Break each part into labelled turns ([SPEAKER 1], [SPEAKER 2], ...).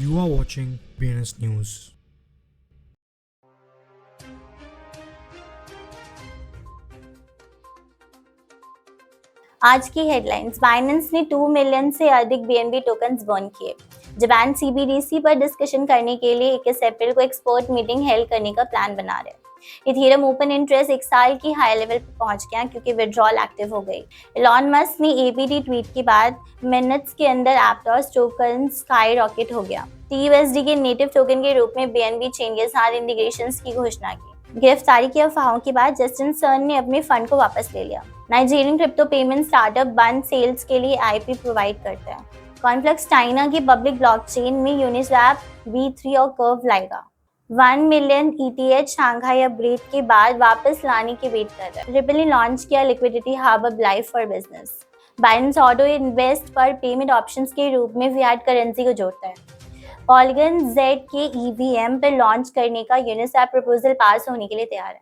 [SPEAKER 1] You are watching BNS News.
[SPEAKER 2] आज की headlines. Binance ने 2 मिलियन से अधिक बीएनबी टोकन्स बर्न किए। जापान सीबीडीसी पर डिस्कशन करने के लिए 21 अप्रैल को एक्सपर्ट मीटिंग हेल्ड करने का प्लान बना रहे। इथेरियम ओपन इंटरेस्ट 1 साल की हाई लेवल पर पहुंच गया क्योंकि विड्रॉल एक्टिव हो गई। एलॉन मस्क ने एपीटी ट्वीट के बाद मिनट्स के अंदर एप्टॉस टोकन स्काई रॉकेट हो गया। टीयूएसडी के नेटिव टोकन के रूप में बीएनबी चेन के साथ इंटीग्रेशंस की घोषणा की। गिरफ्तारी की अफवाहों के बाद जस्टिन सन ने अपने फंड को वापस ले लिया। नाइजीरियन क्रिप्टो पेमेंट स्टार्टअप बन सेल्स के लिए आईपी प्रोवाइड करता है। कॉन्फ्लेक्स चाइना की पब्लिक ब्लॉकचेन में यूनिस्वैप V3 और कर्व लाएगा। 1 मिलियन ETH शंघाई अपग्रेड के बाद वापस लाने की वेट कर रहा है। रिपल ने लॉन्च किया लिक्विडिटी हब अब live for business. Binance auto invest पर पेमेंट ऑप्शंस के रूप में फिएट करेंसी को जोड़ता है। पॉलीगन Z के EVM पर लॉन्च करने का यूनिस्वैप प्रपोजल पास होने के लिए तैयार है।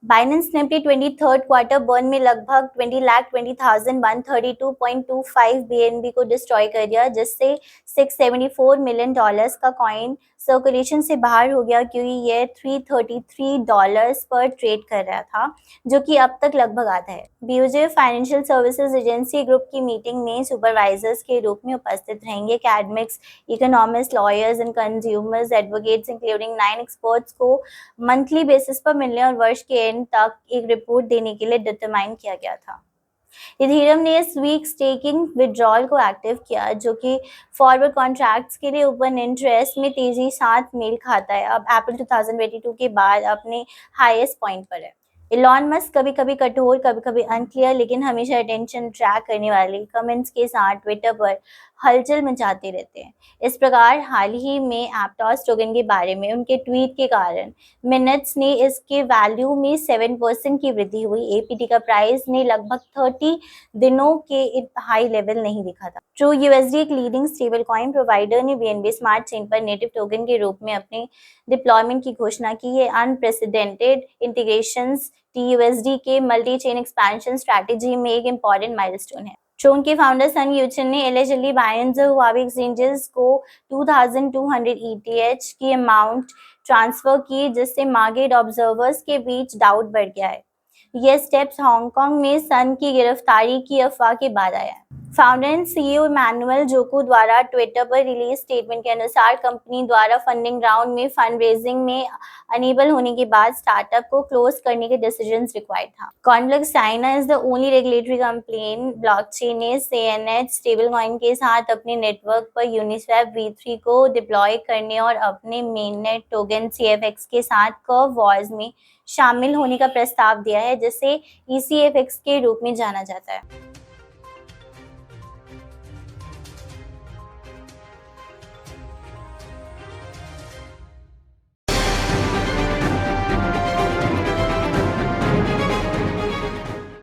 [SPEAKER 2] बाइनेंस ने अपने 23rd क्वार्टर बर्न में लगभग 20,20,132.25 BNB को डिस्ट्रॉय कर दिया, जिससे $674 मिलियन का कॉइन सर्कुलेशन से बाहर हो गया क्योंकि यह $333 पर ट्रेड कर रहा था, जो कि अब तक लगभग आधा है। BOJ financial services agency group की मीटिंग में सुपरवाइजर्स के रूप में उपस्थित रहेंगे। Academics, economist, lawyers and consumers advocates including 9 experts को मंथली बेसिस पर मिलने और वर्ष के एंड तक एक रिपोर्ट देने के लिए डिटरमाइन किया गया था। इथेरियम ने इस वीक स्टेकिंग विड्रॉल को एक्टिव किया, जो कि फॉरवर्ड कॉन्ट्रैक्ट्स के लिए ओपन इंटरेस्ट में तेजी साथ मेल खाता है। अब अप्रैल 2022 के बाद अपने हाईएस्ट पॉइंट पर है। एलॉन मस्क कभी कभी कठोर, कभी कभी अनक्लियर, लेकिन हमेशा अटेंशन ट्रैक करने वाले कमेंट्स के साथ ट्विटर पर हलचल मचाते रहते हैं। इस प्रकार हाल ही में एप्टॉस टोकन के बारे में उनके ट्वीट के कारण मिनट्स ने इसके वैल्यू में 7% की वृद्धि हुई। एपीटी का प्राइस ने लगभग 30 दिनों के हाई लेवल नहीं दिखा था। ट्रू यूएसडी, एक लीडिंग स्टेबल कॉइन प्रोवाइडर, ने बीएनबी स्मार्ट चेन पर नेटिव टोकन के रूप में अपने डिप्लॉयमेंट की घोषणा की है। अनप्रेसिडेंटेड इंटीग्रेशंस टीयूएसडी के मल्टी चेन एक्सपेंशन स्ट्रैटेजी में एक इंपॉर्टेंट माइलस्टोन है। ट्रोन के फाउंडर सन यूचन ने एलिजिबली बाइनेंस और हुआवे एक्सचेंजेस को 2200 ETH की अमाउंट ट्रांसफर की, जिससे मार्केट ऑब्जर्वर्स के बीच डाउट बढ़ गया है। यह स्टेप्स हांगकांग में सन की गिरफ्तारी की अफवाह के बाद आया है। फाउंडर एंड CEO इमैनुअल जोको द्वारा ट्विटर पर रिलीज स्टेटमेंट के अनुसार कंपनी द्वारा फंडिंग राउंड में फंड रेजिंग में अनेबल होने के बाद स्टार्टअप को क्लोज करने के डिसीजंस रिक्वायर्ड था। CoinFLEX China is the only regulatory compliant blockchain ने CNH स्टेबलकॉइन के साथ अपने नेटवर्क पर यूनिस्वैप V3 को डिप्लॉय करने और अपने मेननेट टोकन CFX के साथ कर्व वॉर्स में शामिल होने का प्रस्ताव दिया है, जिसे ECFX के रूप में जाना जाता है।